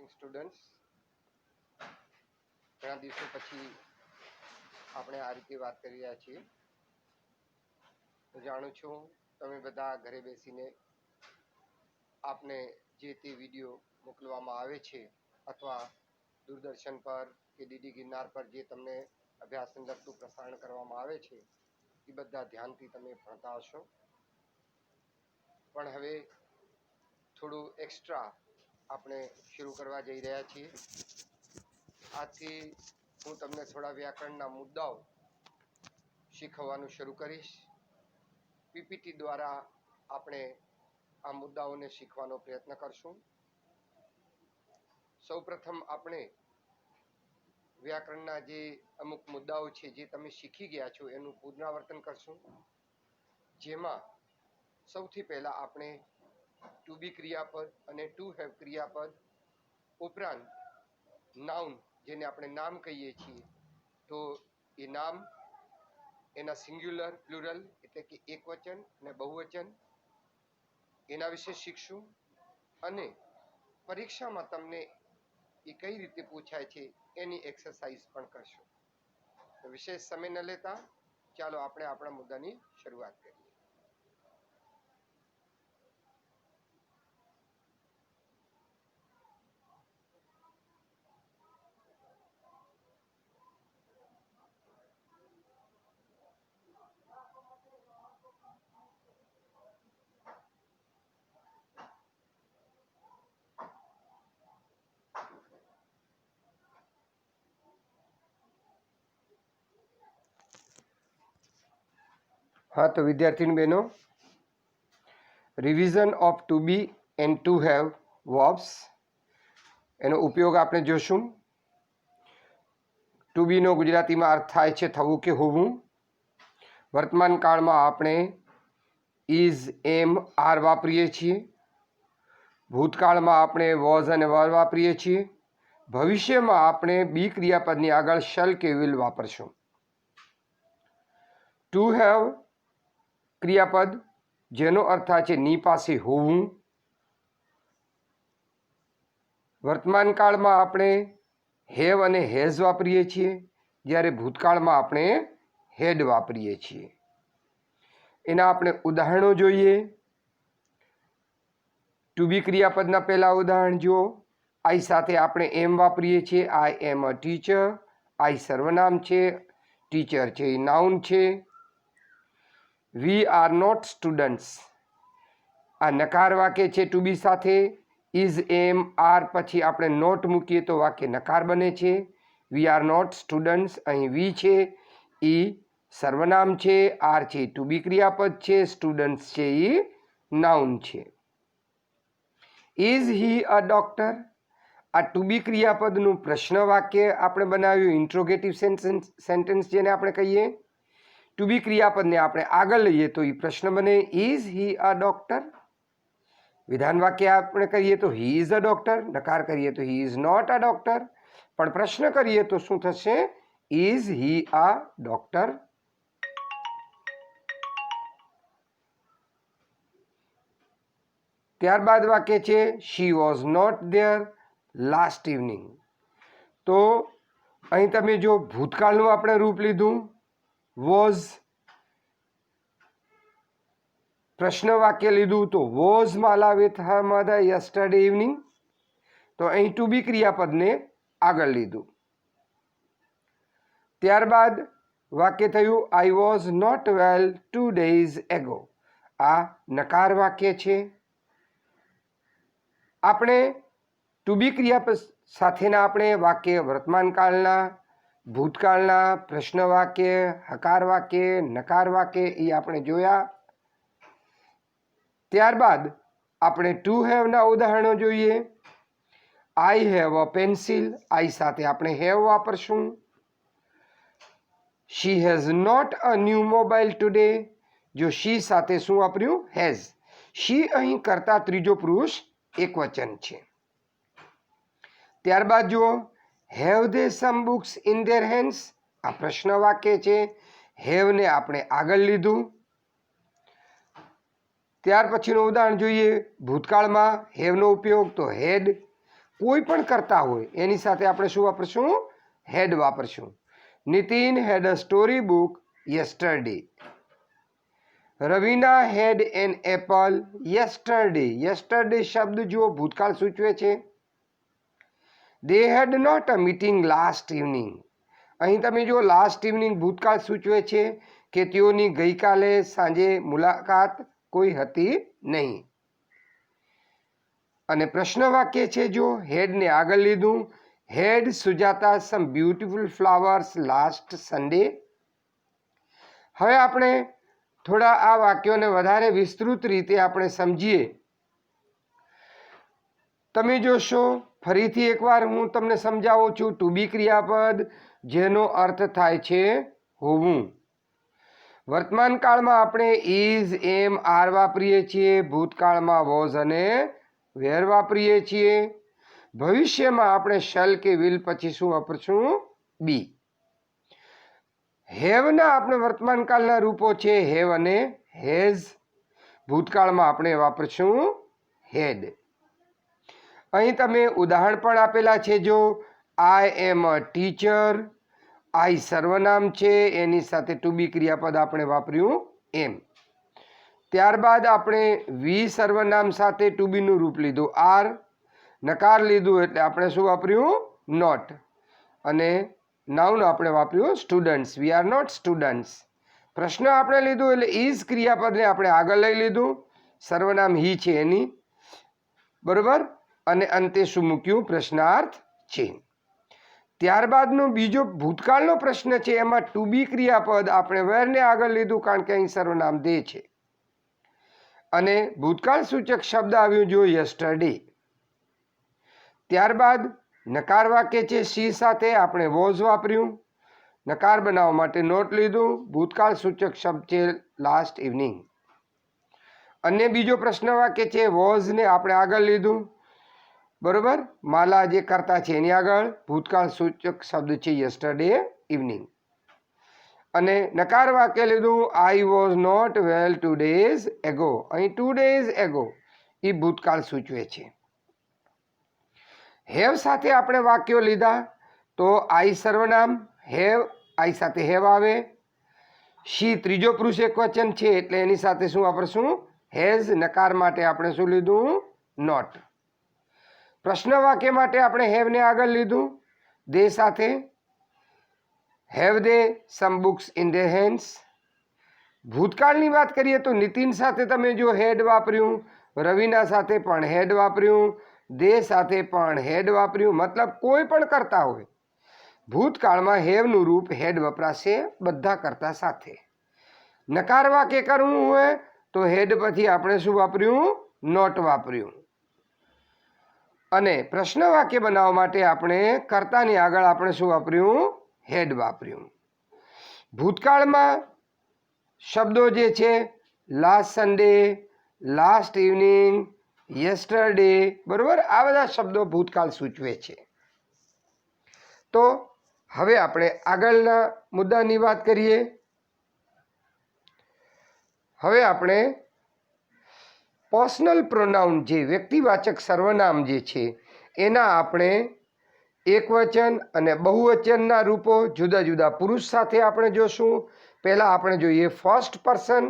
Morning students, ઘણા દિવસો પછી આપણે આ રીતે વાત કરી રહ્યા છીએ. હું જાણું છું તમે બધા ઘરે બેસીને આપને જે તે વિડીયો મોકલવામાં આવે છે અથવા દૂરદર્શન પર કે ડીડી ગિરનાર પર જે તમને અભ્યાસને લગતું પ્રસારણ કરવામાં આવે છે એ બધા ધ્યાનથી તમે ભણતા હશો. પણ હવે થોડું એક્સ્ટ્રા આપણે શરૂ કરવા જઈ રહ્યા છીએ. આજથી હું તમને થોડા વ્યાકરણના મુદ્દાઓ શીખવવાનું શરૂ કરીશ. પીપીટી દ્વારા આપણે આ મુદ્દાઓને શીખવાનો પ્રયત્ન કરશું. સૌપ્રથમ આપણે વ્યાકરણના જે અમુક મુદ્દાઓ છે જે તમે શીખી ગયા છો એનું પુનરાવર્તન કરશું. જેમાં સૌથી પહેલા આપણે ટુ બી ક્રિયાપદ અને ટુ હેવ ક્રિયાપદ ઉપરાંત નાઉન, જેને આપણે નામ કહીએ છીએ, તો એ નામ, એના સિંગ્યુલર, પ્લુરલ એટલે કે એકવચન અને બહુવચન, એના વિશે શીખશું. અને પરીક્ષામાં તમને એ કઈ રીતે પૂછાય છે એની એક્સરસાઇઝ પણ કરશું. તો વિશેષ સમય ન લેતા ચાલો આપણે આપણા મુદ્દાની શરૂઆત કરીએ. હા, તો વિદ્યાર્થીની બહેનો, revision of to be and to have verbs એનો ઉપયોગ આપણે જોશું. ટુ બીનો ગુજરાતીમાં અર્થ થાય છે થવું કે હોવું. વર્તમાન કાળમાં આપણે ઇઝ, એમ, આર વાપરીએ છીએ. ભૂતકાળમાં આપણે વોઝ અને વર વાપરીએ છીએ. ભવિષ્યમાં આપણે બી ક્રિયાપદની આગળ શલ કે વિલ વાપરશું. ટુ હેવ ક્રિયાપદ જેનો અર્થ થાય છે ની પાસે હોવું. વર્તમાન કાળમાં આપણે હેવ અને હેઝ વાપરીએ છીએ, જ્યારે ભૂતકાળમાં આપણે હેડ વાપરીએ છીએ. એના આપણે ઉદાહરણો જોઈએ. ટુ બી ક્રિયાપદના પહેલા ઉદાહરણ જુઓ. આઈ સાથે આપણે એમ વાપરીએ છીએ. આઈ એમ અ ટીચર. આઈ સર્વનામ છે, ટીચર છે એ નાઉન છે. વી આર નોટ સ્ટુડન્ટ્સ આ નકાર વાક્ય છે ટુ બી સાથે. ઇઝ, એમ, આર પછી આપણે નોટ મૂકીએ તો વાક્ય નકાર બને છે. વી આર નોટ સ્ટુડન્ટ્સ, અહીં વી છે એ સર્વનામ છે, આર છે ટુ બી ક્રિયાપદ છે, સ્ટુડન્ટ્સ છે એ નાઉન છે. ઇઝ હી અ ડોક્ટર આ ટુ બી ક્રિયાપદનું પ્રશ્ન વાક્ય આપણે બનાવ્યું, ઇન્ટ્રોગેટિવ સેન્ટેન્સ જેને આપણે કહીએ. ટુ બી ક્રિયાપદને આપણે આગળ લઈએ તો એ પ્રશ્ન બને, ઇઝ હી અ ડોક્ટર. વિધાન વાક્ય આપણે કહીએ તો હી ઇઝ અ ડોક્ટર. નકાર કરીએ તો he is not a doctor. પણ પ્રશ્ન કરીએ તો શું થશે? Is he a doctor. ત્યારબાદ વાક્ય છે she was not there last evening. તો અહીં તમે જો ભૂતકાળનું આપણે રૂપ લીધું વોઝ, પ્રશ્ન વાક્ય લીધું તો was Mala with her mother yesterday evening. તો અહીં ટુ બી ક્રિયાપદને આગળ લીધું. ત્યારબાદ વાક્ય થયું I was not well 2 days ago. આ નકાર વાક્ય છે. આપણે ટુ બી ક્રિયાપદ સાથેના આપણે વાક્ય વર્તમાન કાળના, ભૂતકાળના, પ્રશ્ન વાક્ય, હકાર વાક્ય, નકાર વાક્ય એ આપણે જોયા. ત્યારબાદ આપણે ટુ હેવના ઉદાહરણો જોઈએ. I have a pencil. I સાથે આપણે હેવ વાપરશું. She has not a new mobile today. જો શી સાથે શું વાપર્યું? હેઝ. શી અહીં કરતા ત્રીજો પુરુષ એકવચન છે. ત્યારબાદ જુઓ have they some books in their hands. આ પ્રશ્ન વાક્ય છે. હેવને આપણે આગળ લીધું. ત્યાર પછીનું ઉદાહરણ જોઈએ. ભૂતકાળમાં હેવનો ઉપયોગ તો હેડ. કોઈ પણ કરતા હોય એની સાથે આપણે શું વાપરશું? હેડ વાપરશું. Nitin had a story book yesterday. Raveena had an apple yesterday. Yesterday શબ્દ જુઓ ભૂતકાળ સૂચવે છે. They had not a meeting last evening. અહીં તમે જુઓ લાસ્ટ ઇવનિંગ ભૂતકાળ સૂચવે છે કે તેઓની ગઈકાલે સાંજે મુલાકાત કોઈ હતી નહીં. અને પ્રશ્ન વાક્ય છે જો હેડને આગળ લીધું. હેડ સુજાતા સમ બ્યુટીફુલ ફ્લાવર્સ લાસ્ટ સન્ડે. હવે આપણે થોડા આ વાક્યોને વધારે વિસ્તૃત રીતે આપણે સમજીએ. તમે જોશો ફરીથી એકવાર હું તમને સમજાવું છું. ટુ બી ક્રિયાપદ જેનો અર્થ થાય છે હોવું. વર્તમાન કાળમાં આપણે ઇઝ, એમ, આર વાપરીએ છીએ. ભૂતકાળમાં વોઝ અને વેર વાપરીએ છીએ. ભવિષ્યમાં આપણે શલ કે વિલ પછી શું વાપરશું? બી. હેવના આપણે વર્તમાન કાળના રૂપો છે હેવ અને હેઝ. ભૂતકાળમાં આપણે વાપરશું હેડ. અહીં તમે ઉદાહરણ પણ આપેલા છે. જો આઈ એમ અ ટીચર. આઈ સર્વનામ છે એની સાથે ટુ બી ક્રિયાપદ આપણે વાપર્યું એમ. ત્યારબાદ આપણે વી સર્વનામ સાથે ટુ બીનું રૂપ લીધું આર. નકાર લીધું એટલે આપણે શું વાપર્યું? નોટ. અને નાઉન આપણે વાપર્યું students. We are not students. પ્રશ્ન આપણે લીધું એટલે ઇઝ ક્રિયાપદને આપણે આગળ લઈ લીધું. સર્વનામ હી છે એની. બરોબર. અને અંતે શું મૂક્યું? પ્રશ્નાર્થ છે. ત્યારબાદનો બીજો ભૂતકાળનો પ્રશ્ન છે એમાં ટુ બી ક્રિયાપદ આપણે વેરને આગળ લીધું કારણ કે અહીં સર્વનામ દે છે. અને ભૂતકાળ સૂચક શબ્દ આવ્યું જો યસ્ટરડે. ત્યારબાદ નકાર વાક્ય છે સી સાથે આપણે વોઝ વાપર્યું. નકાર બનાવવા માટે નોટ લીધું. ભૂતકાળ સૂચક શબ્દ છે લાસ્ટ ઇવનિંગ. અને બીજો પ્રશ્ન વાક્ય છે વોઝને આપણે આગળ લીધું. બરોબર. માલા જે કરતા છે એની આગળ ભૂતકાળ સૂચક શબ્દ છે યસ્ટરડે ઇવનિંગ. અને નકાર વાક્ય લીધું I was not well 2 days ago. અહીં 2 days એગો એ ભૂતકાળ સૂચવે છે. હેવ સાથે આપણે વાક્યો લીધા તો આઈ સર્વનામ, હેવ આઈ સાથે હેવ આવે. શી ત્રીજો પુરુષ એકવચન છે એટલે એની સાથે શું વાપરશું? હેઝ. નકાર માટે આપણે શું લીધું? નોટ. પ્રશ્ન વાક્ય માટે આપણે હેવને આગળ લીધું દે સાથે. Have they some books in their hands. ભૂતકાળની વાત કરીએ તો નીતિન સાથે તમે જો હેડ વાપર્યું. રવિના સાથે પણ હેડ વાપર્યું. દે સાથે પણ હેડ વાપર્યું. મતલબ કોઈ પણ કરતા હોય ભૂતકાળમાં હેવનું રૂપ હેડ વપરાશે બધા કરતા સાથે. નકાર વાક્ય કરવું હોય તો હેડ પછી આપણે શું વાપર્યું? નોટ વાપર્યું. અને પ્રશ્ન વાક્ય બનાવવા માટે આપણે કર્તાની આગળ આપણે શું વાપર્યું? હેડ વાપર્યું. ભૂતકાળમાં શબ્દો જે છે last Sunday, last evening, yesterday. બરોબર. આ બધા શબ્દો ભૂતકાળ સૂચવે છે. તો હવે આપણે આગળના મુદ્દાની વાત કરીએ. હવે આપણે પર્સનલ પ્રોનાઉન જે વ્યક્તિવાચક સર્વનામ જે છે એના આપણે એકવચન અને બહુવચનના રૂપો જુદા જુદા પુરુષ સાથે આપણે જોશું. પહેલાં આપણે જોઈએ ફર્સ્ટ પર્સન.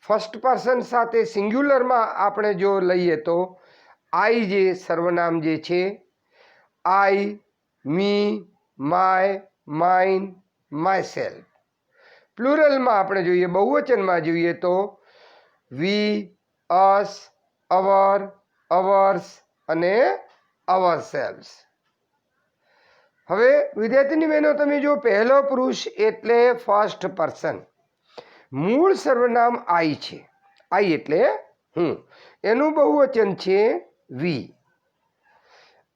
ફર્સ્ટ પર્સન સાથે સિંગ્યુલરમાં આપણે જો લઈએ તો આઈ જે સર્વનામ જે છે આઈ, મી, માય, માઇન, માય સેલ્ફ. પ્લુરલમાં આપણે જોઈએ બહુવચનમાં જોઈએ તો વી, અસ, અવર, અવર્સ અને અવર સેલ્વ્સ. હવે વિદ્યાર્થીની બહેનો તમે જો પહેલો પુરુષ એટલે ફર્સ્ટ પર્સન. મૂળ સર્વનામ આઈ છે. આઈ એટલે હું. એનું બહુવચન છે વી.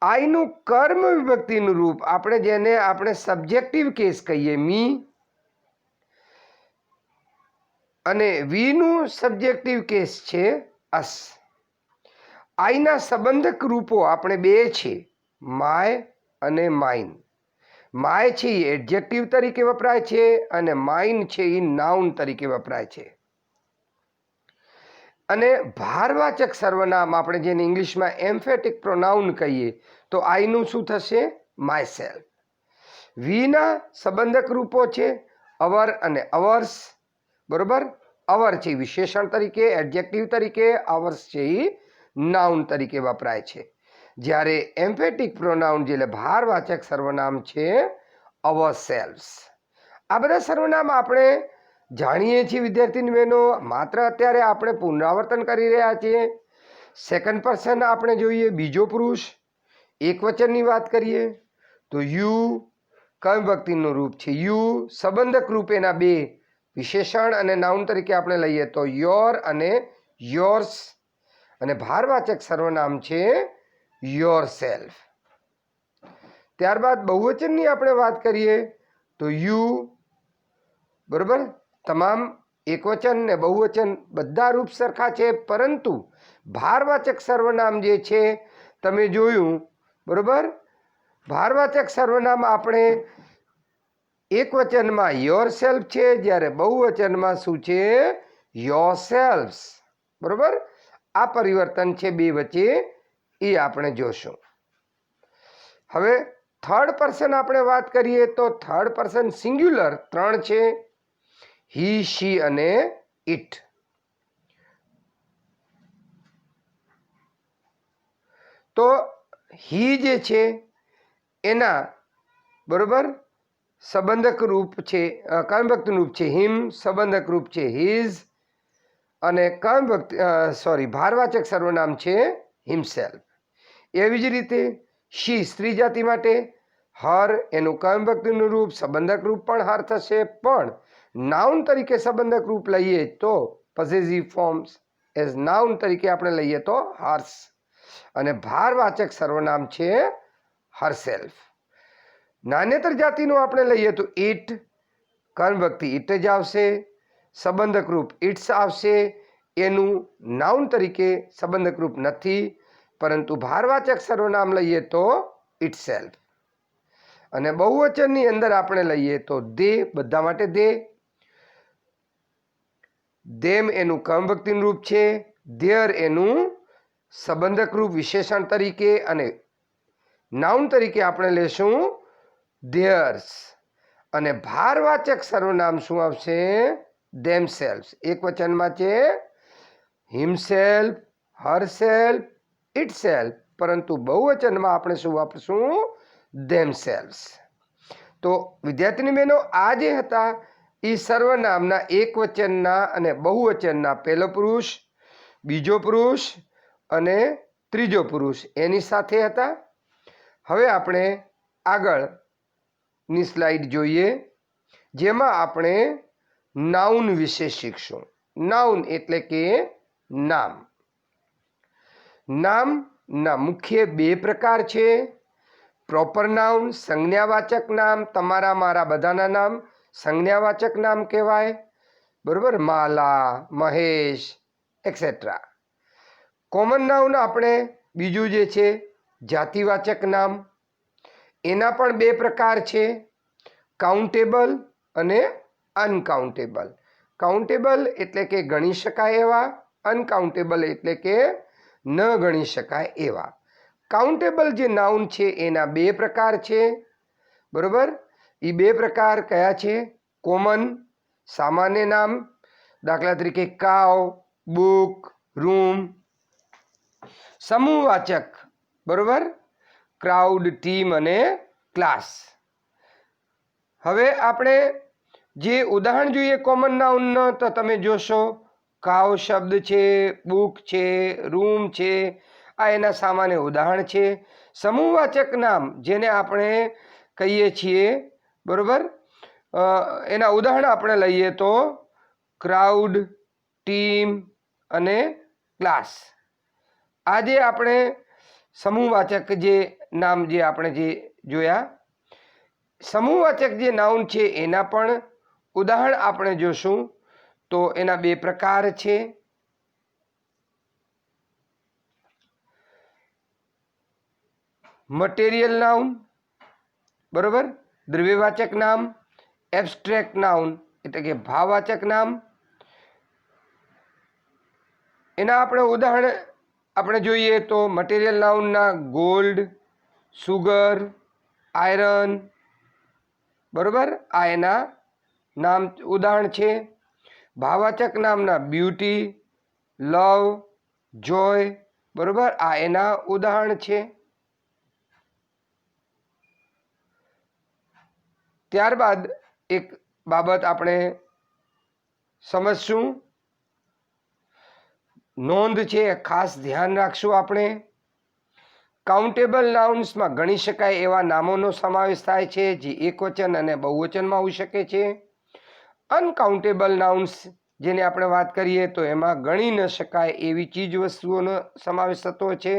આઈનું કર્મ વિભક્તિનું રૂપ આપણે જેને આપણે સબ્જેક્ટિવ કેસ કહીએ મી. અને વીનું સબ્જેક્ટિવ કેસ છે અસ. આઈના સંબંધક રૂપો આપણે બે છે માય અને માઇન. માય છે એ એડજેક્ટિવ તરીકે વપરાય છે અને માઇન છે એ નાઉન તરીકે વપરાય છે. અને ભારવાચક સર્વનામ આપણે જેને ઇંગ્લિશમાં એમ્ફેટિક પ્રોનાઉન કહીએ તો આઈનું શું થશે? My self. વીના સંબંધક રૂપો છે અવર અને અવર્સ. બરોબર, અવર છે વિશેષણ તરીકે, એડજેક્ટિવ તરીકે, અવર્સ છે એ નાઉન તરીકે વપરાય છે. જ્યારે એમ્ફેટિક પ્રોનાઉન એટલે ભારવાચક સર્વનામ છે અવર સેલ્વ્સ. આ બધા સર્વનામ આપણે જાણીએ છીએ વિદ્યાર્થી બહેનો, માત્ર અત્યારે આપણે પુનરાવર્તન કરી રહ્યા છીએ. સેકન્ડ પર્સન આપણે જોઈએ, બીજો પુરુષ, એક વચનની વાત કરીએ તો યુ કઈ વ્યક્તિનું રૂપ છે યુ, સંબંધક રૂપ એના બે વિશેષણ અને નાઉન તરીકે આપણે લઈએ તો યોર અને યોર્સ, અને ભારવાચક સર્વનામ છે યોર સેલ્ફ. ત્યારબાદ બહુવચનની આપણે વાત કરીએ તો યુ. બરોબર, તમામ એકવચન ને બહુવચન બધા રૂપ સરખા છે, પરંતુ ભારવાચક સર્વનામ જે છે તમે જોયું. બરોબર, ભારવાચક સર્વનામ આપણે એક વચનમાં યોર સેલ્ફ છે, જ્યારે બહુવચનમાં શું છે? યોર સેલ્ફ્સ. બરોબર, આ પરિવર્તન છે બે વચ્ચે, એ આપણે જોશું. હવે થર્ડ પર્સન આપણે વાત કરીએ તો થર્ડ પર્સન સિંગ્યુલર ત્રણ છે, હી, શી અને ઇટ. તો હી જે છે એના બરોબર સંબંધક રૂપ છે, કર્મભક્ત રૂપ છે હિમ, સંબંધક રૂપ છે હિઝ, અને ભારવાચક સર્વનામ છે હિમસેલ્ફ. એવી જ રીતે શી સ્ત્રી જાતિ માટે હર, એનું કર્મભક્તિનું રૂપ સંબંધક રૂપ પણ હર થશે, પણ નાઉન તરીકે સંબંધક રૂપ લઈએ તો પોસેસિવ ફોર્મ્સ એઝ નાઉન તરીકે આપણે લઈએ તો હર્સ, અને ભારવાચક સર્વનામ છે હરસેલ્ફ. નાન્યતર જાતિનું આપણે લઈએ તો ઇટ, કર્મભક્તિ ઇટ જ આવશે, સંબંધક રૂપ ઇટ્સ આવશે, એનું નાઉન તરીકે સંબંધક રૂપ નથી, પરંતુ ભારવાચક સર્વનામ લઈએ તો ઇટસેલ્ફ. અને બહુવચનની અંદર આપણે લઈએ તો દે, બધા માટે દે, ધેમ એનું કર્મભક્તિનું રૂપ છે, ધેર એનું સંબંધક રૂપ વિશેષણ તરીકે, અને નાઉન તરીકે આપણે લેશું ધેર્સ. અને ભારવાચક સર્વનામ શું આવશે? ધેમસેલ્ફ. એક વચનમાં છે હિમસેલ્ફ, હરસેલ્ફ, ઇટસેલ્ફ, પરંતુ બહુવચનમાં આપણે શું વાપરશું? ધેમસેલ્ફ. તો વિદ્યાર્થીની બહેનો, આ જે હતા એ સર્વનામના એક વચનના અને બહુવચનના પહેલો પુરુષ, બીજો પુરુષ અને ત્રીજો પુરુષ એની સાથે હતા. હવે આપણે આગળની સ્લાઇડ જોઈએ, જેમાં આપણે નાઉન વિશે શીખશું. નાઉન એટલે કે નામ. નામના મુખ્ય બે પ્રકાર છે, પ્રોપર નાઉન સંજ્ઞાવાચક નામ, તમારા મારા બધાના નામ સંજ્ઞાવાચક નામ કહેવાય. બરોબર, માલા, મહેશ એક્સેટ્રા. કોમન નાઉન આપણે બીજું જે છે જાતિવાચક નામ, એના પણ બે પ્રકાર છે, કાઉન્ટેબલ અને અનકાઉન્ટેબલ. કાઉન્ટેબલ એટલે કે ગણી શકાય એવા, અનકાઉન્ટેબલ એટલે કે ન ગણી શકાય એવા. કાઉન્ટેબલ જે નાઉન છે એના બે પ્રકાર છે. બરોબર, એ બે પ્રકાર કયા છે? કોમન સામાન્ય નામ, દાખલા તરીકે કાવ, બુક, રૂમ. સમૂહવાચક, બરોબર, ક્રાઉડ, ટીમ અને ક્લાસ. હવે આપણે જે ઉદાહરણ જોઈએ કોમન નાઉનનો તો તમે જોશો કાવ શબ્દ છે, બુક છે, રૂમ છે, આ એના સામાન્ય ઉદાહરણ છે. સમૂહવાચક નામ જેને આપણે કહીએ છીએ, બરોબર, એના ઉદાહરણ આપણે લઈએ તો ક્રાઉડ, ટીમ અને ક્લાસ. આજે આપણે સમૂહવાચક જે નામ જે આપણે જે જોયા, સમૂહવાચક જે નાઉન છે એના પણ ઉદાહરણ આપણે જોશું. તો એના બે પ્રકાર છે, મટીરિયલ નાઉન, બરોબર, દ્રવ્યવાચક નામ, એબ્સ્ટ્રેક્ટ નાઉન એટલે કે ભાવવાચક નામ. એના આપણે ઉદાહરણ આપણે જોઈએ તો મટીરિયલ નાઉનના ગોલ્ડ, સુગર, આયરન, બરોબર, આ એના નામ ઉદાહરણ છે. ભાવવાચક નામના બ્યુટી, લવ, જોય, બરોબર, આ એના ઉદાહરણ છે. ત્યારબાદ એક બાબત આપણે સમજશું, નોંધ છે, ખાસ ધ્યાન રાખશું. આપણે કાઉન્ટેબલ નાઉન્સમાં ગણી શકાય એવા નામોનો સમાવેશ થાય છે, જે એકવચન અને બહુવચનમાં હોઈ શકે છે. અનકાઉન્ટેબલ નાઉન્સ જેને આપણે વાત કરીએ તો એમાં ગણી ન શકાય એવી ચીજ વસ્તુઓનો સમાવેશ થતો છે.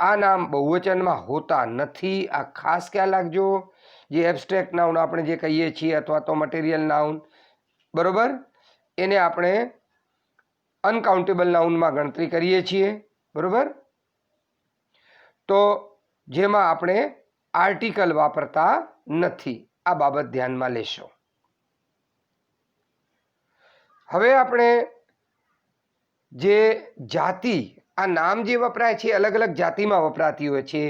આ નામ બહુવચનમાં હોતા નથી, આ ખાસ ખ્યાલ રાખજો. જે એબ્સ્ટ્રેક્ટ નાઉન આપણે જે કહીએ છીએ અથવા તો મટીરિયલ નાઉન, બરોબર, એને આપણે અનકાઉન્ટેબલ નાઉનમાં ગણતરી કરીએ છીએ, બરોબર. તો જેમાં આપણે આર્ટિકલ વાપરતા નથી, આ બાબત ધ્યાનમાં લેશો. હવે આપણે જે જાતિ, આ નામ જે વપરાય છે અલગ અલગ જાતિમાં વપરાતી હોય છે.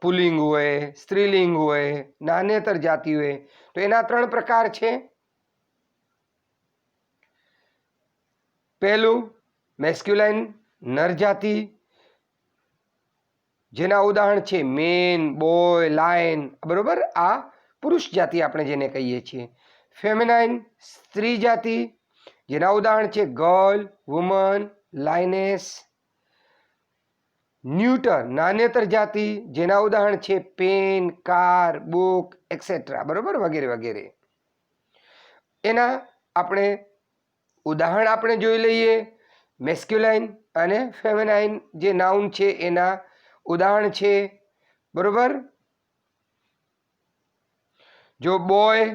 પુલ્લિંગ હોય, સ્ત્રીલિંગ હોય, નાન્યતર જાતિ હોય. તો એના 3 પ્રકાર છે. પહેલું મેસ્ક્યુલાઇન, નર જાતિ, જેના ઉદાહરણ છે મેન, બોય, લાયન, બરોબર, આ પુરુષ જાતિ આપણે જેને કહીએ છીએ. ફેમિનાઇન, સ્ત્રી જાતિ, જેના ઉદાહરણ છે ગર્લ, વુમન, લાયનેસ. ન્યુટર, નાન્યતર જાતિ, જેના ઉદાહરણ છે પેન, કાર, બુક, એક્સેટ્રા, બરોબર, વગેરે વગેરે. એના આપણે ઉદાહરણ આપણે જોઈ લઈએ. મેસ્ક્યુલાઇન અને ફેમિનાઇન જે નાઉન છે એના ઉદાહરણ છે, બરોબર. જો બોય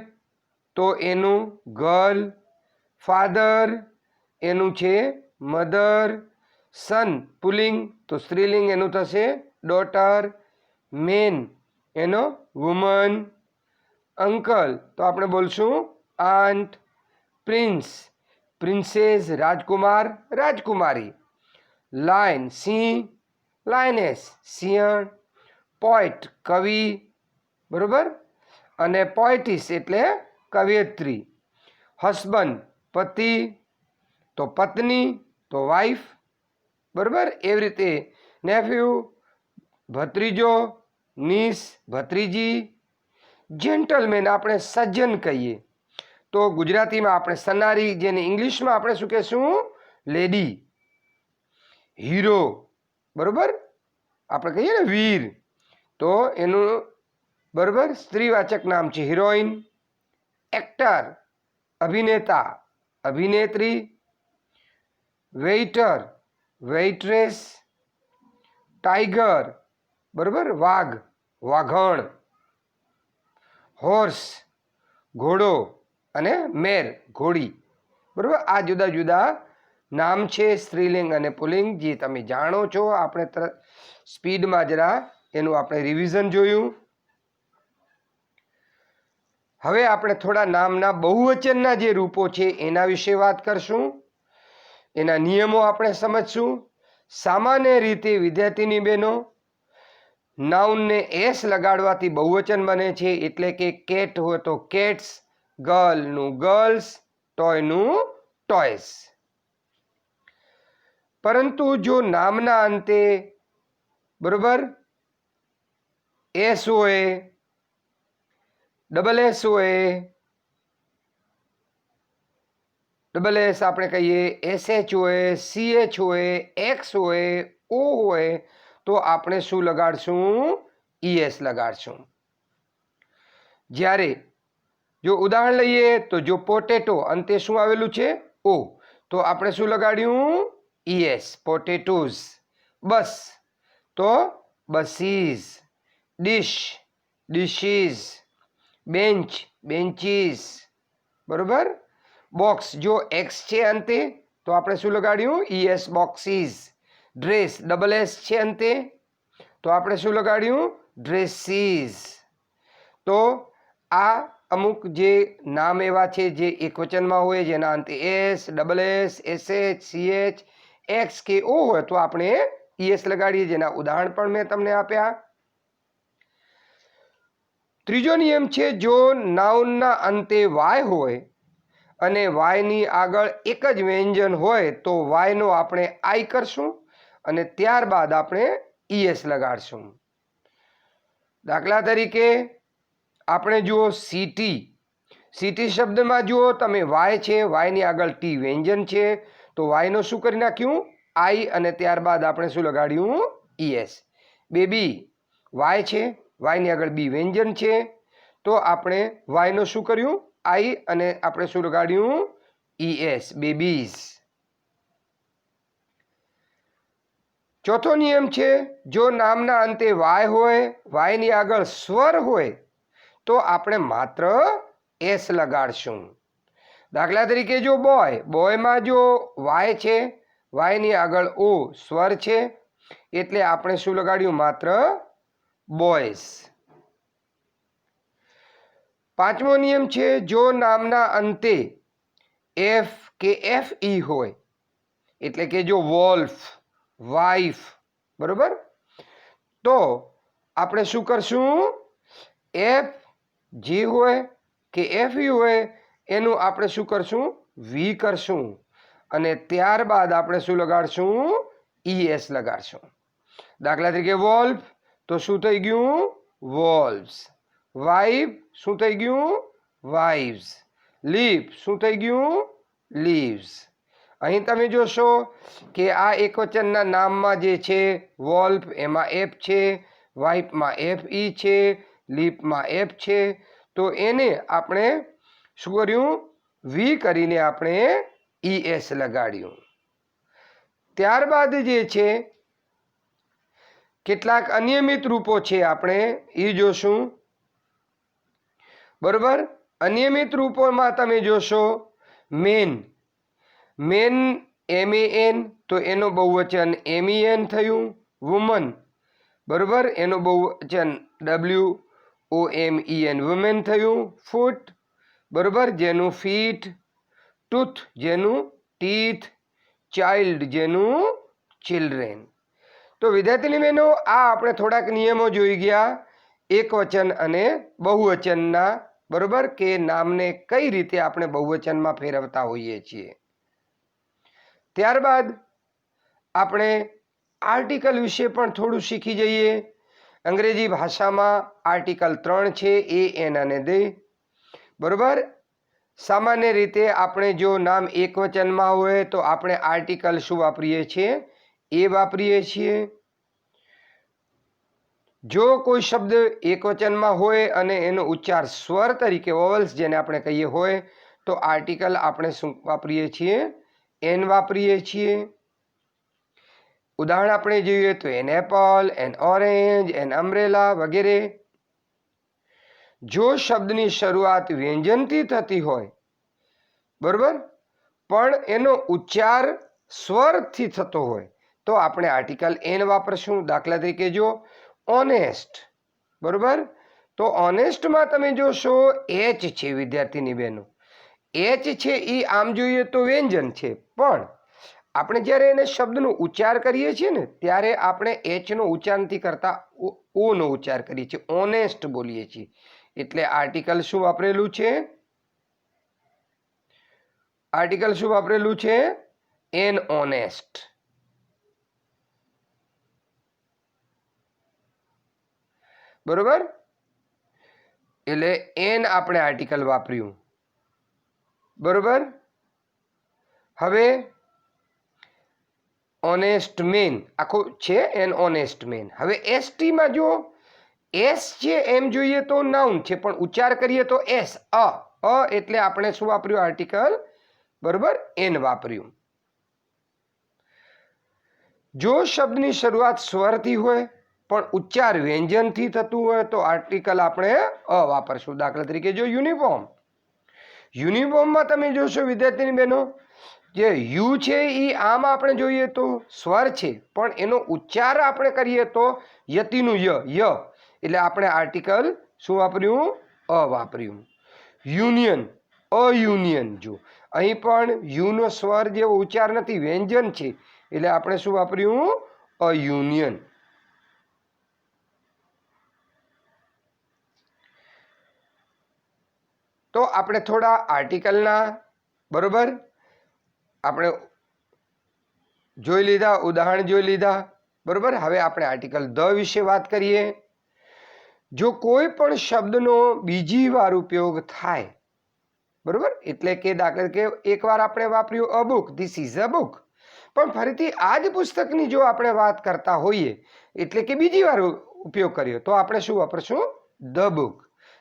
તો એનું ગર્લ, ફાધર એનું છે મધર, સન પુલ્લિંગ તો સ્ત્રીલિંગ એનું થશે ડોટર, મેન એનો વુમન, અંકલ તો આપણે બોલશું આંટ, પ્રિન્સ, પ્રિન્સેસ રાજકુમાર, રાજકુમારી, લાયન સિંહ, લાયનેસ સિંહણ, પોઈટ કવિ, બરોબર, અને પોએટિસ એટલે કવિયત્રી, હસબન્ડ પતિ તો પત્ની તો વાઈફ, બરોબર. એવી રીતે નેફ્યુ ભત્રીજો, નીસ ભત્રીજી, જેન્ટલમેન આપણે સજ્જન કહીએ તો ગુજરાતીમાં આપણે સનારી, જેને ઇંગ્લિશમાં આપણે શું કહેશું લેડી. હીરો, બરોબર, આપણે કહીએ ને વીર, તો એનું બરોબર સ્ત્રીવાચક નામ છે હિરોઈન. એક્ટર અભિનેતા, અભિનેત્રી. વેઇટર, વેઇટ્રેસ. ટાઈગર, બરોબર, વાઘ, વાઘણ. હોર્સ, ઘોડો, અને મેર, ઘોડી, બરોબર. આ જુદા જુદા નામ છે સ્ત્રીલિંગ અને પુલ્લિંગ, જે તમે જાણો છો. આપણે સ્પીડમાં જરા એનું આપણે રિવિઝન જોયું. હવે આપણે થોડા નામના બહુવચનના જે રૂપો છે એના વિશે વાત કરશું. એના નિયમો આપણે સમજશું. સામાન્ય રીતે વિદ્યાર્થીની બહેનો, નાઉનને એસ લગાડવાથી બહુવચન બને છે. એટલે કે કેટ હોય તો કેટ્સ, ગર્લનું ગર્લ્સ, ટોયનું ટોયસ. પરંતુ જો નામના અંતે બરોબર એસ હોય, ડબલ એસ હોય, ડબલ એસ આપણે કહીએ, એસએચ હોય, સીએચ હોય, એક્સ હોય, ઓ હોય, તો આપણે શું લગાડશું ઈએસ લગાડશું. જ્યારે જો ઉદાહરણ લઈએ તો જો પોટેટો અંતે શું આવેલું છે ઓ, તો આપણે શું લગાડ્યું ઈએસ, પોટેટોઝ. બસ તો buses. Dish, dishes. Bench, benches, બરોબર. બોક્સ જો એક્સ છે અંતે તો આપણે શું લગાડ્યું E S, boxes. Dress double S છે અંતે તો આપણે શું લગાડ્યું ડ્રેસીઝ. તો આ અમુક જે નામ એવા છે જે એકવચનમાં હોય, જેના અંતે S, double S, SH, CH, x કે ઓ હોય તો આપણે ઈએસ લગાડીએ. જેના ઉદાહરણ પણ મેં તમને આપ્યા. ત્રીજો નિયમ છે, જો નાઉનના અંતે વાય હોય અને વાયની આગળ એક જ વ્યંજન હોય તો વાયનો આપણે આઈ કરશું અને ત્યારબાદ આપણે ઈએસ લગાડશું. દાખલા તરીકે આપણે જુઓ સીટી. સીટી શબ્દમાં જુઓ તમે વાય છે, વાયની આગળ ટી વ્યંજન છે, તો વાયનો શું કરી નાખ્યું? આઈ અને ત્યારબાદ આપણે શું લગાડ્યું? ઈએસ. બેબી વાય છે, વાયની આગળ બી વ્યંજન છે, તો આપણે વાયનો શું કર્યું? આઈ અને આપણે શું લગાડ્યું? ES, babies. ચોથો નિયમ છે, જો નામના અંતે વાય હોય, વાયની આગળ સ્વર હોય તો આપણે માત્ર એસ લગાડશું. દાખલા તરીકે જો બોય, બોયમાં જો વાય છે, વાયની આગળ ઓ સ્વર છે, એટલે આપણે શું લગાડ્યું? માત્ર બોયસ. પાંચમો નિયમ છે, જો નામના અંતે એફ કે એફ ઈ હોય, એટલે કે જો વોલ્ફ, વાઇફ, બરોબર, તો આપણે શું કરશું? એફ જી હોય કે એફ ઈ હોય એનું આપણે શું કરશું? વી કરશું અને ત્યારબાદ આપણે શું લગાડશું? ઈએસ લગાડશું. દાખલા તરીકે વોલ્ફ, તો શું થઈ ગયું? વોલ્વ્સ. વાઇફ શું થઈ ગયું? વાઇવ્સ. લીફ શું થઈ ગયું? લીવ્સ. અહીં તમે જોશો કે આ એકવચનના નામમાં જે છે વોલ્ફ એમાં એફ છે, વાઇફમાં એફ ઈ છે, લીફમાં એફ છે, તો એને આપણે શું કર્યું? વી કરીને આપણે ઈએસ લગાડ્યું. ત્યારબાદ જે છે કેટલાક અનિયમિત રૂપો છે, આપણે એ જોશું. બરોબર, અનિયમિત રૂપોમાં તમે જોશો મેન. મેન MEN, તો એનું બહુવચન MEN થયું. વુમન, બરોબર, એનું બહુવચન WOMEN, વુમેન થયું. ફૂટ, બરોબર, જેનું ફીટ. ટૂથ, જેનું ટીથ. ચાઇલ્ડ, જેનું ચિલ્ડ્રેન. તો વિદ્યાર્થીની બહેનો, આ આપણે થોડાક નિયમો જોઈ ગયા એકવચન અને બહુવચનના, બરોબર, કે નામને કઈ રીતે આપણે બહુવચનમાં ફેરવતા હોઈએ છીએ. ત્યારબાદ આપણે આર્ટિકલ વિશે પણ થોડું શીખી જઈએ. અંગ્રેજી ભાષામાં આર્ટિકલ 3 છે, એ, એન અને દે. બરોબર, સામાન્ય રીતે આપણે જો નામ એકવચનમાં હોય તો આપણે આર્ટિકલ શું વાપરીએ છીએ? એ વાપરીએ છીએ. જો કોઈ શબ્દ એકવચનમાં હોય અને એનો ઉચ્ચાર સ્વર તરીકે, વોવલ્સ જેને આપણે કહીએ હોય, તો આર્ટિકલ આપણે શું વાપરીએ છીએ? એન વાપરીએ છીએ. ઉદાહરણ આપણે જોઈએ તો an apple, N orange, an umbrella વગેરે. જો શબ્દની શરૂઆત વ્યંજનથી થતી હોય, બરોબર, પણ એનો ઉચ્ચાર સ્વરથી થતો હોય, તો આપણે આર્ટિકલ એન વાપરશું. દાખલા તરીકે જો ઓનેસ્ટ, બરોબર, તો ઓનેસ્ટમાં તમે જોશો એચ છે. વિદ્યાર્થીની બહેનો, એચ છે એ આમ જોઈએ તો વ્યંજન છે, પણ આપણે જ્યારે એને શબ્દનો ઉચ્ચાર કરીએ છીએ ને, ત્યારે આપણે એચનો ઉચ્ચાર નથી કરતા, ઓનો ઉચ્ચાર કરીએ છીએ, ઓનેસ્ટ બોલીએ છીએ. એટલે આર્ટિકલ શું વાપરેલું છે? આર્ટિકલ શું વાપરેલું છે? An honest. બરોબર, એટલે એન આપણે આર્ટિકલ વાપર્યું. બરોબર, હવે ઓનેસ્ટ મેન આખું છે, એન ઓનેસ્ટ મેન. હવે એસટીમાં જો એસ છે એમ જોઈએ તો નાઉન છે, પણ ઉચ્ચાર કરીએ તો એસ, અ, એટલે આપણે શું વાપર્યું? આર્ટિકલ, બરોબર, એન વાપર્યું. જો શબ્દની શરૂઆત સ્વરથી હોય પણ ઉચ્ચાર વ્યંજનથી થતું હોય તો આર્ટિકલ આપણે અ વાપરશું. દાખલા તરીકે જો યુનિફોર્મ, યુનિફોર્મમાં તમે જોશો વિદ્યાર્થીની બહેનો, જે યુ છે એ આમ આપણે જોઈએ તો સ્વર છે, પણ એનો ઉચ્ચાર આપણે કરીએ તો યતિનું ય, એટલે આપણે આર્ટિકલ શું વાપર્યું? અ વાપર્યું. યુનિયન, અયુનિયન, જો અહીં પણ યુનો સ્વર જેવો ઉચ્ચાર નથી, વ્યંજન છે, એટલે આપણે શું વાપર્યું? અયુનિયન. તો આપણે થોડા આર્ટિકલના બરોબર આપણે જોઈ લીધા, ઉદાહરણ જોઈ લીધા બરોબર. હવે આપણે આર્ટિકલ ધ વિશે વાત કરીએ. જો કોઈ પણ શબ્દનો બીજી વાર ઉપયોગ થાય બરોબર, એટલે કે દાખલા તરીકે એકવાર આપણે વાપર્યું અ book, this is a book, પણ ફરીથી આ જ પુસ્તકની જો આપણે વાત કરતા હોઈએ એટલે કે બીજી વાર ઉપયોગ કર્યો તો આપણે શું વાપરશું? The book.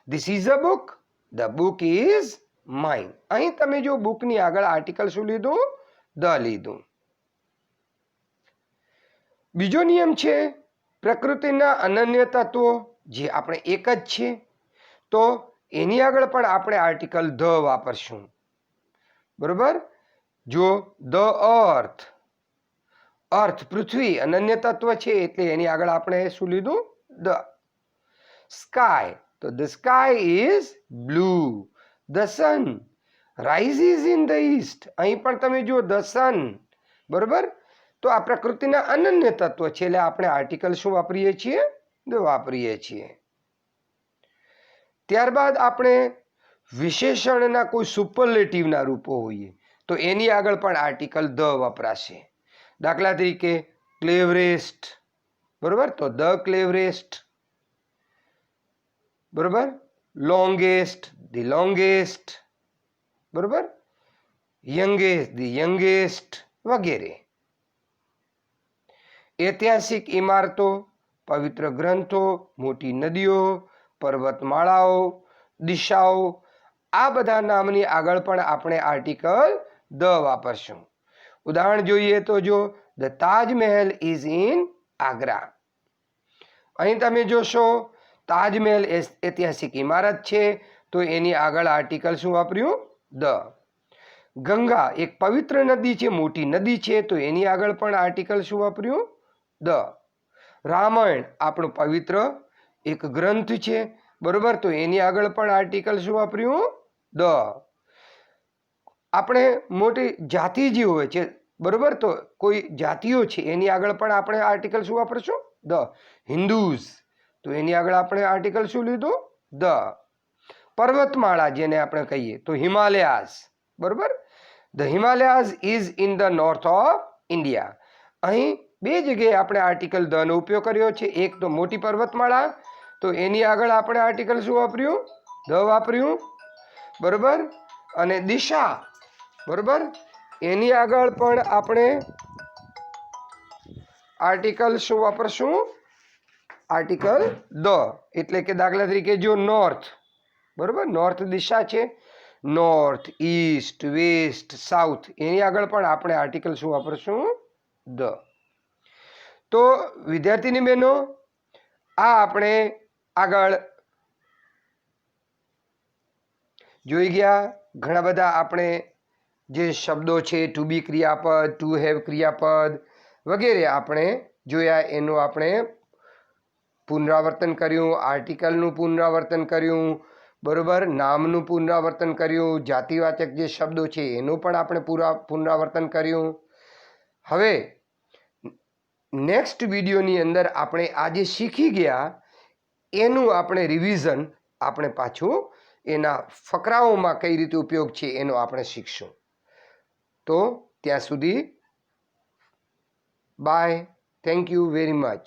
This is a book, the book is mine. અહીં તમે જો બુકની આગળ આર્ટિકલ શું લીધું? ધ લીધું. બીજો નિયમ છે પ્રકૃતિના અનન્ય તત્વો, જે આપણે એક જ છે તો એની આગળ પણ આપણે આર્ટિકલ ધ વાપરશું બરોબર. જો ધ અર્થ, અર્થ પૃથ્વી અનન્ય તત્વ છે એટલે એની આગળ આપણે શું લીધું? ધ. સ્કાય, તો the sky is blue. The sun rises in the East, અહીં પણ તમે જુઓ ધ સન બરોબર. તો આ પ્રકૃતિના અનન્ય તત્વ છે એટલે આપણે આર્ટિકલ શું વાપરીએ છીએ? ધ વાપરીએ છીએ. ત્યારબાદ આપણે વિશેષણના કોઈ સુપરલેટિવના રૂપો હોઈએ તો એની આગળ પણ આર્ટિકલ ધ વપરાશે. દાખલા તરીકે ક્લેવરેસ્ટ બરોબર, તો ધ ક્લેવરેસ્ટ બરોબર. લોંગેસ્ટ, ધી લોંગેસ્ટ બરોબર. યંગેસ્ટ, ધી યંગેસ્ટ વગેરે. ઐતિહાસિક ઇમારતો, પવિત્ર ગ્રંથો, મોટી નદીઓ, પર્વતમાળાઓ, દિશાઓ, આ બધા નામની આગળ પણ આપણે આર્ટિકલ ધ વાપરશું. ઉદાહરણ જોઈએ તો જો the Taj Mahal is in Agra. અહીં તમે જોશો તાજમહેલ ઐતિહાસિક ઇમારત છે તો એની આગળ આર્ટિકલ શું વાપર્યું? ધ. ગંગા એક પવિત્ર નદી છે, મોટી નદી છે તો એની આગળ પણ આર્ટિકલ શું વાપર્યું? ધ. રામાયણ આપણું પવિત્ર એક ગ્રંથ છે બરોબર, તો એની આગળ પણ આર્ટિકલ શું વાપર્યું? ધ. આપણે મોટી જાતિ જે હોય છે બરોબર, તો કોઈ જાતિઓ છે એની આગળ પણ આપણે આર્ટિકલ શું વાપરશું? ધ. હિન્દુઝ, તો એની આગળ આપણે આર્ટિકલ શું લીધું? ધ. પર્વતમાળા જેને આપણે કહીએ તો હિમાલયાઝ બરોબર. The Himalayas is in the north of India. અહીં બે જગ્યાએ આપણે આર્ટિકલ ધ નો ઉપયોગ કર્યો છે. એક તો મોટી પર્વતમાળા, તો એની આગળ આપણે આર્ટિકલ શું વાપર્યું? ધ વાપર્યું બરોબર. અને દિશા બરોબર, એની આગળ પણ આપણે આર્ટિકલ શું વાપરશું? Article the. એટલે કે દાખલા તરીકે જો નોર્થ બરોબર, નોર્થ દિશા છે, નોર્થ, ઈસ્ટ, વેસ્ટ, સાઉથ, એની આગળ પણ આપણે આર્ટિકલ શું વાપરશું? ધ. તો વિદ્યાર્થીની બહેનો, આ આપણે આગળ જોઈ ગયા ઘણા બધા આપણે જે શબ્દો છે, ટુ બી ક્રિયાપદ, ટુ હેવ ક્રિયાપદ વગેરે આપણે જોયા. એનું આપણે પુનરાવર્તન કર્યું, આર્ટિકલનું પુનરાવર્તન કર્યું બરોબર, નામનું પુનરાવર્તન કર્યું, જાતિવાચક જે શબ્દો છે એનું પણ આપણે પુનરાવર્તન કર્યું. હવે નેક્સ્ટ વિડીયોની અંદર આપણે આજે શીખી ગયા એનું આપણે રિવિઝન આપણે પાછું એના ફકરાઓમાં કઈ રીતે ઉપયોગ છે એનો આપણે શીખશું. તો ત્યાં સુધી bye, thank you very much.